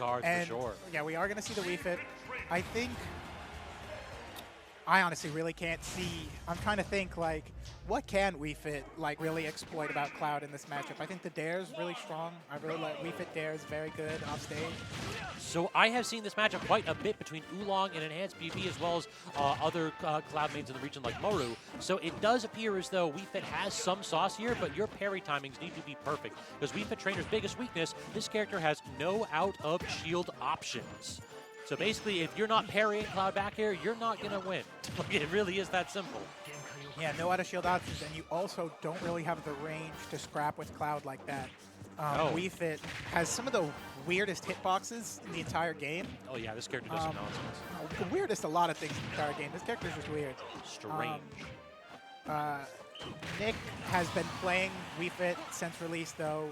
cards and for sure. yeah, we are going to see the Wii Fit. I think I honestly really can't see. I'm trying to think, like, what can Wii Fit like really exploit about Cloud in this matchup? I think the Dare is really strong. I really like Wii Fit Dare is very good off stage. So I have seen this matchup quite a bit between Oolong and Enhanced BB, as well as other Cloud mains in the region like Moru. So it does appear as though Wii Fit has some sauce here, but your parry timings need to be perfect. Because Wii Fit Trainer's biggest weakness, this character has no out of shield options. So basically, if you're not parrying Cloud back here, you're not going to win. It really is that simple. Yeah, no out of shield options, and you also don't really have the range to scrap with Cloud like that. Wii Fit has some of the weirdest hitboxes in the entire game. Oh yeah, this character does some nonsense. The weirdest a lot of things in the entire game. This character is just weird. Strange. Nick has been playing Wii Fit since release, though.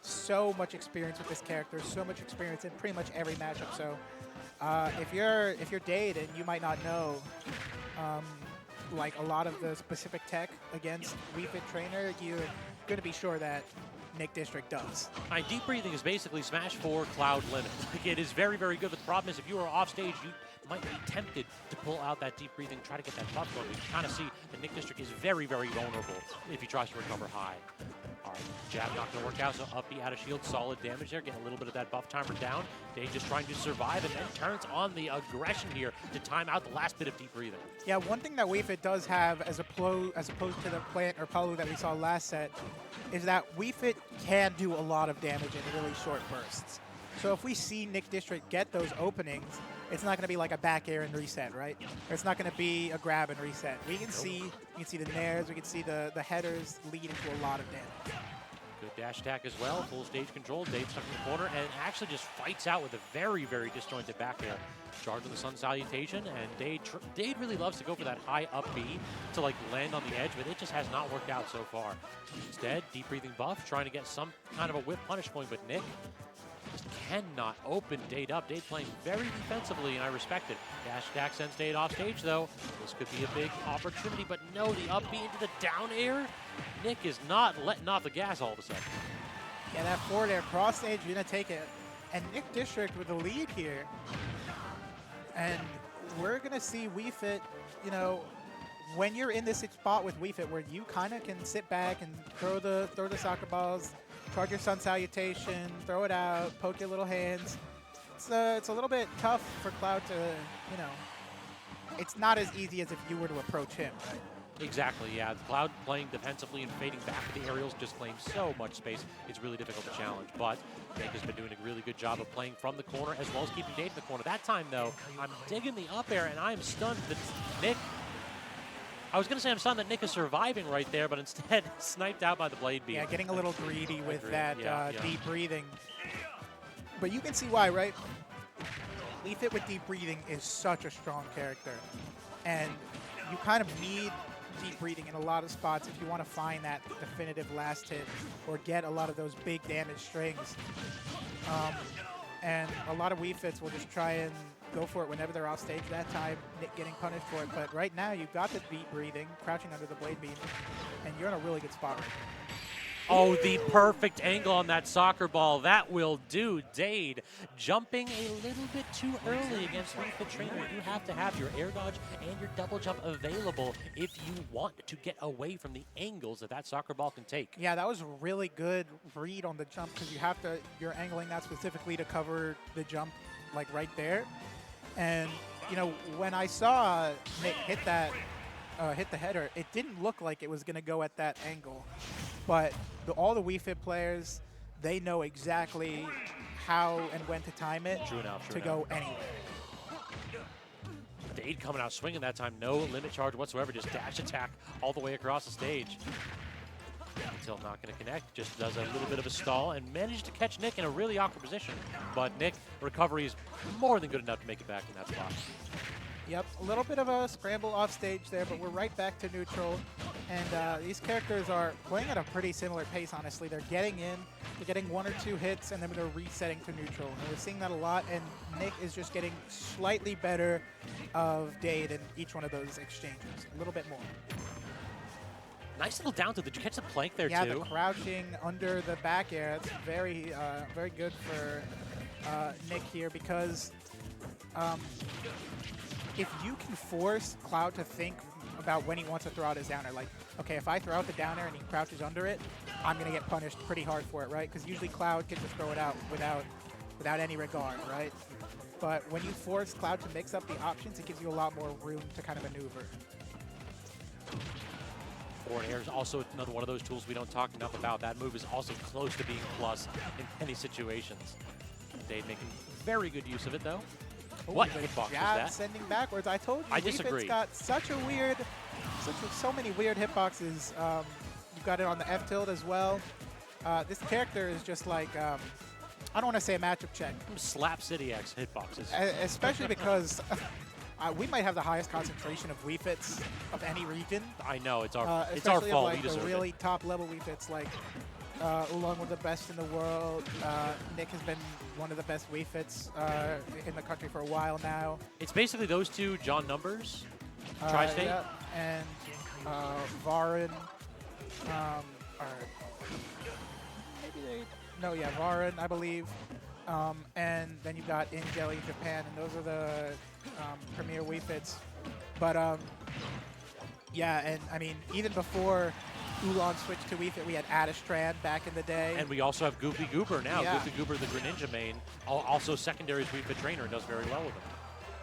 So much experience with this character, so much experience in pretty much every matchup. So if you're Dade and you might not know like a lot of the specific tech against Wii Fit Trainer, you're going to be sure that NickDistrict does. Deep breathing is basically Smash 4 Cloud limit. It is very, very good, but the problem is if you are off stage, you might be tempted to pull out that deep breathing, try to get that buff going. You kind of see that NickDistrict is very, very vulnerable if he tries to recover high. All right, jab not going to work out, so up B out of shield, solid damage there, getting a little bit of that buff timer down. Dade just trying to survive and then turns on the aggression here to time out the last bit of deep breathing. Yeah, one thing that Wii Fit does have as opposed to the Plant or Palu that we saw last set is that Wii Fit can do a lot of damage in really short bursts. So if we see NickDistrict get those openings, it's not going to be like a back air and reset, right? Or it's not going to be a grab and reset. We can see the nairs, we can see the headers leading to a lot of damage. Good dash attack as well, full stage control. Dade stuck in the corner and actually just fights out with a very, very disjointed back air. Charge with the Sun Salutation, and Dade really loves to go for that high up B to like land on the edge, but it just has not worked out so far. Instead, deep breathing buff, trying to get some kind of a whip punish going, but Nick just cannot open Dade up. Dade playing very defensively, and I respect it. Dash attack sends Dade off stage, though. This could be a big opportunity, but no, the up B into the down air. Nick is not letting off the gas all of a sudden. Yeah, that forward air cross stage, you're going to take it. And NickDistrict with the lead here. And we're going to see Wii Fit, you know, when you're in this spot with Wii Fit where you kind of can sit back and throw the soccer balls, charge your Sun Salutation, throw it out, poke your little hands. It's a little bit tough for Cloud to, you know, it's not as easy as if you were to approach him, right? Exactly, yeah. Cloud playing defensively and fading back with the aerials just claims so much space. It's really difficult to challenge, but Nick has been doing a really good job of playing from the corner as well as keeping Dade in the corner. That time, though, I'm digging the up air, and I'm stunned that Nick... I was going to say I'm stunned that Nick is surviving right there, but instead sniped out by the blade beam. Yeah, getting a little greedy with that deep breathing. But you can see why, right? Wii Fit with deep breathing is such a strong character. And you kind of need deep breathing in a lot of spots if you want to find that definitive last hit or get a lot of those big damage strings. And a lot of Wii Fits will just try and go for it whenever they're off stage. That time, Nick getting punished for it. But right now, you've got the deep breathing, crouching under the blade beam, and you're in a really good spot right now. Oh, the perfect angle on that soccer ball. That will do. Dade jumping a little bit too early against Wii Fit Trainer. You have to have your air dodge and your double jump available if you want to get away from the angles that soccer ball can take. Yeah, that was a really good read on the jump because you have to, you're angling that specifically to cover the jump like right there. And, you know, when I saw Nick hit that, hit the header, it didn't look like it was going to go at that angle. But all the Wii Fit players, they know exactly how and when to time it to go anywhere. Dade coming out swinging that time. No limit charge whatsoever. Just dash attack all the way across the stage. Until not going to connect. Just does a little bit of a stall and managed to catch Nick in a really awkward position. But Nick, recovery is more than good enough to make it back in that spot. Yep, a little bit of a scramble off stage there, but we're right back to neutral. And these characters are playing at a pretty similar pace, honestly. They're getting in, they're getting 1 or 2 hits, and then they're resetting to neutral. And we're seeing that a lot, and Nick is just getting slightly better of Dade in each one of those exchanges, a little bit more. Nice little down throw. Did you catch the plank there, too? Yeah, the crouching under the back air. That's very, very good for Nick here because if you can force Cloud to think about when he wants to throw out his downer, like, okay, if I throw out the downer and he crouches under it, I'm going to get punished pretty hard for it, right? Because usually Cloud can just throw it out without any regard, right? But when you force Cloud to mix up the options, it gives you a lot more room to kind of maneuver. Forward air is also another one of those tools we don't talk enough about. That move is also close to being plus in many situations. Dade making very good use of it, though. Oh, What hitbox was that? Sending backwards. I told you, I disagree. It's got such a weird, so many weird hitboxes. You've got it on the F tilt as well. This character is just like, I don't want to say a matchup check. Slap City X hitboxes. Especially because we might have the highest concentration of Wii Fits of any region. I know, it's our fault. Especially of, like, We deserve the really it. top level Wii Fits, like along with the best in the world. Nick has been one of the best Wii Fits in the country for a while now. It's basically those two, John Numbers, Tri-State. Yeah, and Varin. Varin, I believe. And then you've got In Jelly Japan, and those are the premier Wii Fits. But yeah, and I mean, even before Ulan switched to Wii Fit, we had Adistran back in the day. And we also have Goofy Goober now. Yeah. Goofy Goober, the Greninja main, also secondary Wii Fit trainer, and does very well with him.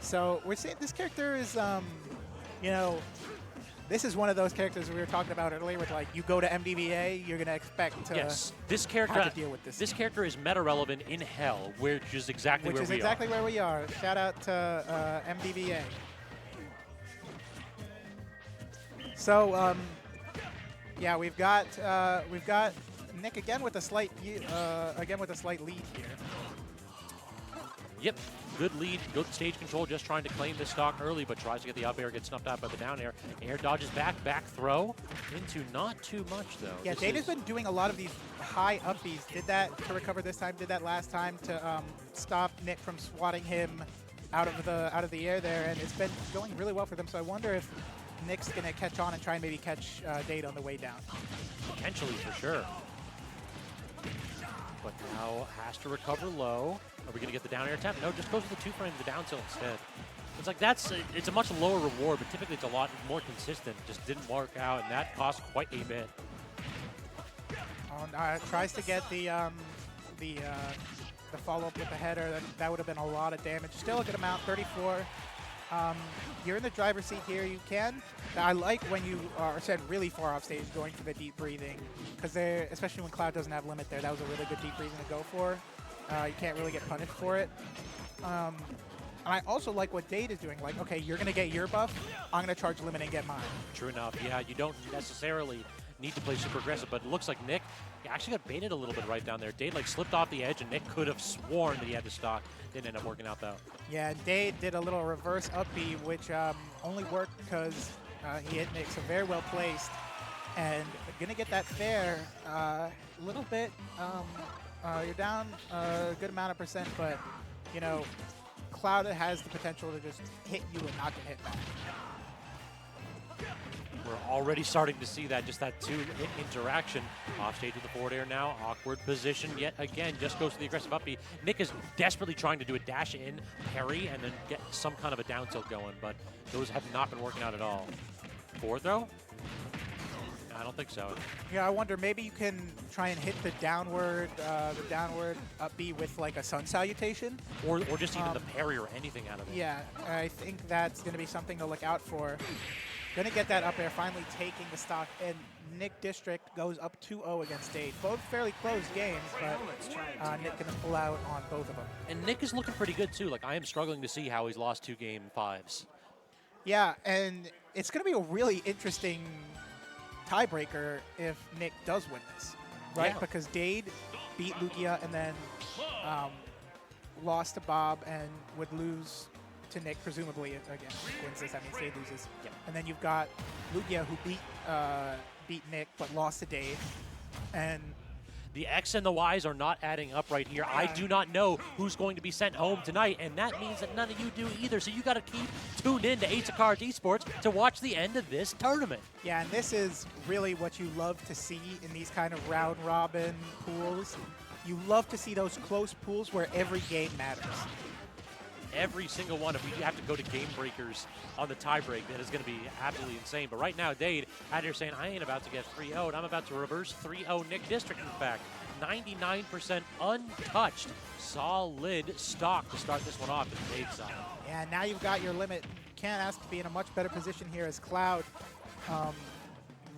So we're seeing this character is, you know, this is one of those characters we were talking about earlier with, like, you go to MDVA, you're going to expect to Yes, this character have to deal with this. This character is meta relevant in hell, which is exactly where we are. Which is exactly where we are. Shout out to MDVA. So, yeah, we've got Nick again with a slight lead here. Yep, good lead, good stage control, just trying to claim this stock early, but tries to get the up air, gets snuffed out by the down air. Air dodges back throw into not too much, though. Yeah, Dade has been doing a lot of these high up Bs. Did that to recover this time, did that last time to stop Nick from swatting him out of the air there, and it's been going really well for them. So I wonder if Nick's going to catch on and try and maybe catch Dade on the way down. Potentially, for sure. But now has to recover low. Are we going to get the down air attempt? No, just goes with the 2-frame to the down tilt instead. It's like it's a much lower reward, but typically it's a lot more consistent. Just didn't work out, and that cost quite a bit. Tries to get the follow-up with the header. That would have been a lot of damage. Still a good amount, 34. You're in the driver's seat here. You can. I like when you are set really far off stage going for the deep breathing, because especially when Cloud doesn't have limit there, that was a really good deep breathing to go for. You can't really get punished for it. And I also like what Dade is doing. Like, okay, you're going to get your buff. I'm going to charge limit and get mine. True enough. Yeah, you don't necessarily need to play super aggressive, but it looks like Nick actually got baited a little bit right down there. Dade like slipped off the edge, and Nick could have sworn that he had the stock. Didn't end up working out, though. Yeah, Dade did a little reverse up B, which only worked because he hit Nick, so very well placed. And going to get that fair a little bit. You're down a good amount of percent, but, you know, Cloud has the potential to just hit you and not get hit back. We're already starting to see that, just that two-hit interaction. Off stage with the forward air now. Awkward position yet again. Just goes to the aggressive up B. Nick is desperately trying to do a dash in, parry, and then get some kind of a down tilt going, but those have not been working out at all. Forward throw? I don't think so. Yeah, I wonder, maybe you can try and hit the downward up B with like a sun salutation. Or just even the parry or anything out of it. Yeah, I think that's going to be something to look out for. Going to get that up air, finally taking the stock, and NickDistrict goes up 2-0 against Dade. Both fairly close games, but Nick going to pull out on both of them. And Nick is looking pretty good, too. Like, I am struggling to see how he's lost 2 game 5s. Yeah, and it's going to be a really interesting tiebreaker if Nick does win this, right? Yeah. Because Dade beat Lugia and then lost to Bob and would lose to Nick, presumably. Again, wins this, that means Dade loses. Yep. And then you've got Lugia, who beat Nick but lost to Dade. And The X and the Y's are not adding up right here. I do not know who's going to be sent home tonight, and that means that none of you do either. So you got to keep tuned in to Ace of Cards Esports to watch the end of this tournament. yeah, and this is really what you love to see in these kind of round-robin pools. You love to see those close pools where every game matters. Every single one. If we have to go to game breakers on the tiebreak, that is going to be absolutely insane. But right now, Dade out here saying, I ain't about to get 3-0'd. I'm about to reverse 3-0 Nick District, in fact. 99% untouched. Solid stock to start this one off at Dade's side. Yeah, now you've got your limit. You can't ask to be in a much better position here as Cloud.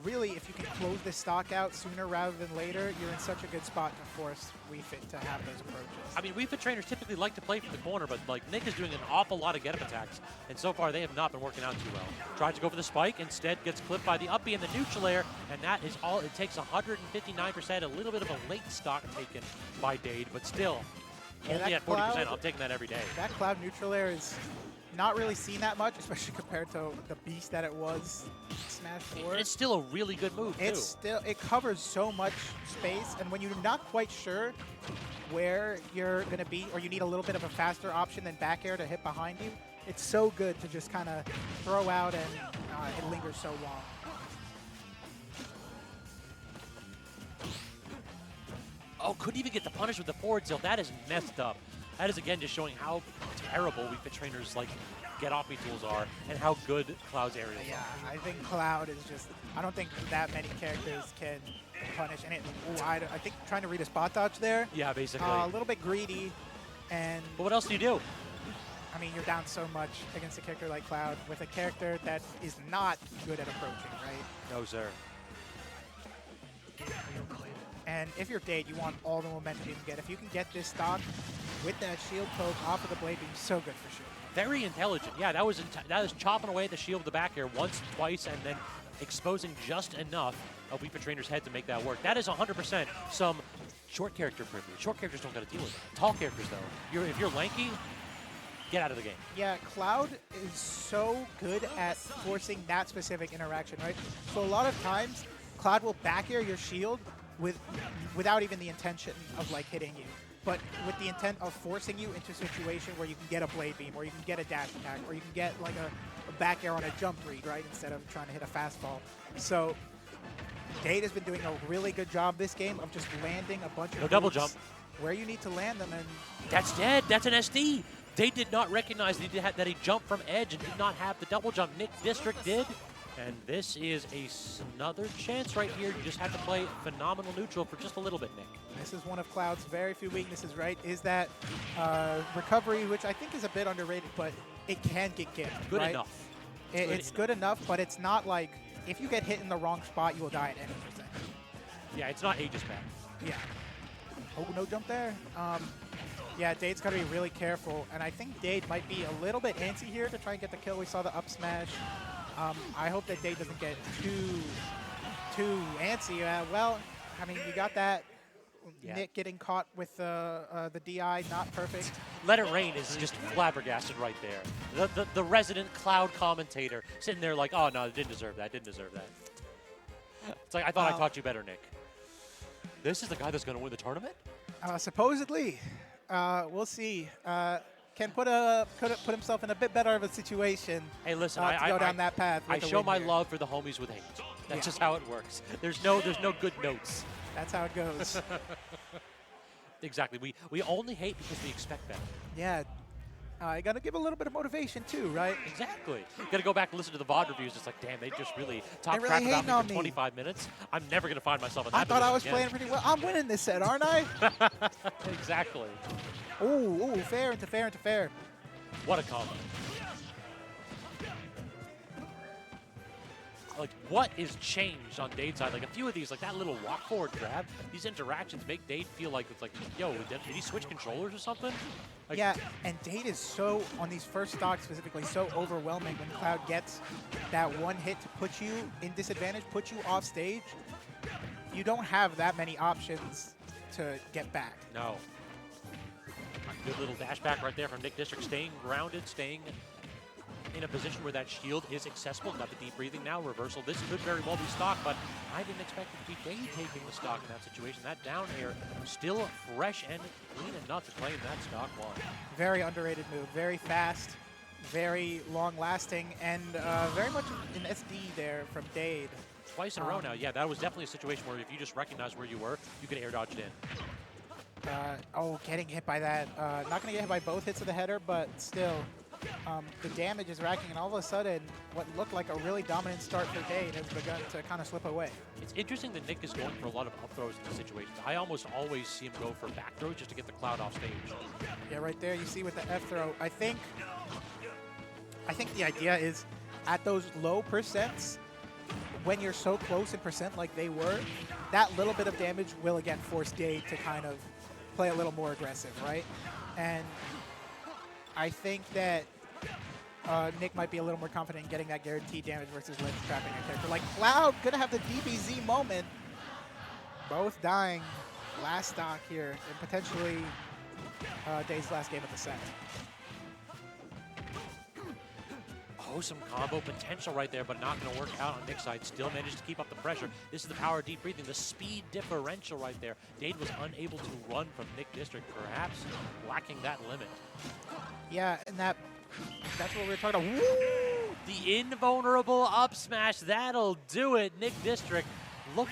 Really, if you can close this stock out sooner rather than later, you're in such a good spot to force WeFit to have those approaches. I mean, WeFit trainers typically like to play from the corner, but like Nick is doing an awful lot of get-up attacks, and so far they have not been working out too well. Tried to go for the spike, instead gets clipped by the up B in the neutral air, and that is all. It takes 159%, a little bit of a late stock taken by Dade, but still, Yeah, only at 40%. I'm taking that every day. That Cloud neutral air is not really seen that much, especially compared to the beast that it was Smash 4. It's still a really good move, too. It covers so much space, and when you're not quite sure where you're going to be, or you need a little bit of a faster option than back air to hit behind you, it's so good to just kind of throw out, and it lingers so long. Oh, couldn't even get the punish with the forward tilt. That is messed up. That is, again, just showing how terrible WeFit trainers like get-off me tools are and how good Cloud's aerials Yeah, are. I think Cloud is just, I don't think that many characters can punish. And I think trying to read a spot dodge there. Yeah, basically. A little bit greedy. And But what else do you do? I mean, you're down so much against a character like Cloud with a character that is not good at approaching, right? No, sir. And if you're Dade, you want all the momentum you can get. If you can get this stock with that shield poke off of the blade beam, so good for sure. Very intelligent. Yeah, that was chopping away at the shield of the back air once, twice, and then exposing just enough of WeFit trainer's head to make that work. That is 100% some short character privilege. Short characters don't got to deal with that. Tall characters, though, if you're lanky, get out of the game. Yeah, Cloud is so good at forcing that specific interaction, right? So a lot of times, Cloud will back air your shield without even the intention of like hitting you, but with the intent of forcing you into a situation where you can get a blade beam, or you can get a dash attack, or you can get like a back air on a jump read, right, instead of trying to hit a fastball. So Dade has been doing a really good job this game of just landing a bunch of No double moves jump. where you need to land them, and That's dead. That's an SD. They did not recognize that he jumped from edge and did not have the double jump. Nick District did. And this is another chance right here. You just have to play phenomenal neutral for just a little bit, Nick. this is one of Cloud's very few weaknesses, right? Is that recovery, which I think is a bit underrated, but it can get gimped. Good right? enough. It's good enough, but it's not like if you get hit in the wrong spot, you will die at any percent. Yeah, it's not Aegis back. Yeah. Oh, no jump there. Yeah, Dade's got to be really careful, and I think Dade might be a little bit antsy here to try and get the kill. We saw the up smash. I hope that Dade doesn't get too antsy. Well, I mean, you got that. Yeah. Nick getting caught with the DI, not perfect. Let It Rain is just flabbergasted right there. The resident Cloud commentator sitting there like, oh, no, it didn't deserve that. Didn't deserve that. It's like, I thought I taught you better, Nick. This is the guy that's going to win the tournament? Supposedly. We'll see. Can put himself in a bit better of a situation. Hey, listen, to go down that path. I show my love for the homies with hate. That's just how it works. There's no good notes. That's how it goes. Exactly. We only hate because we expect better. Yeah. You got to give a little bit of motivation too, right? Exactly. You got to go back and listen to the VOD reviews. It's like, damn, they just really talk really crap about hating me on for me. 25 minutes. I'm never going to find myself in that I thought I was position playing pretty well. I'm winning this set, aren't I? again. Exactly. Ooh, fair into fair into fair. What a combo. Like, what is changed on Dade's side? Like, a few of these, like that little walk forward grab, these interactions make Dade feel like it's like, yo, did he switch controllers or something? Like, Yeah, and Dade is so, on these first stocks specifically, so overwhelming when Cloud gets that one hit to put you in disadvantage, put you off stage. You don't have that many options to get back. No. Good little dash back right there from Nick District, staying grounded, staying in a position where that shield is accessible. Got the deep breathing now, reversal. This could very well be stock, but I didn't expect it to be Dade taking the stock in that situation. That down air still fresh and clean enough to claim that stock one. Very underrated move, very fast, very long-lasting, and very much an SD there from Dade. Twice in a row now. Yeah, that was definitely a situation where if you just recognized where you were, you could air dodge it in. Oh, getting hit by that. Not going to get hit by both hits of the header, but still, the damage is racking, and all of a sudden, what looked like a really dominant start for Dade has begun to kind of slip away. It's interesting that Nick is going for a lot of up throws in this situation. I almost always see him go for back throws just to get the Cloud off stage. Yeah, right there, you see with the F throw. I think the idea is at those low percents, when you're so close in percent like they were, that little bit of damage will again force Dade to kind of play a little more aggressive, right? And I think that Nick might be a little more confident in getting that guaranteed damage versus ledge trapping a character like Cloud. Gonna have the DBZ moment. Both dying last stock here, and potentially Dade's last game of the set. Oh, some combo potential right there, but not going to work out on Nick's side. Still manages to keep up the pressure. This is the power of deep breathing, the speed differential right there. Dade was unable to run from NickDistrict, perhaps lacking that limit. Yeah, and that's what we were talking about. Woo! The invulnerable up smash, that'll do it. NickDistrict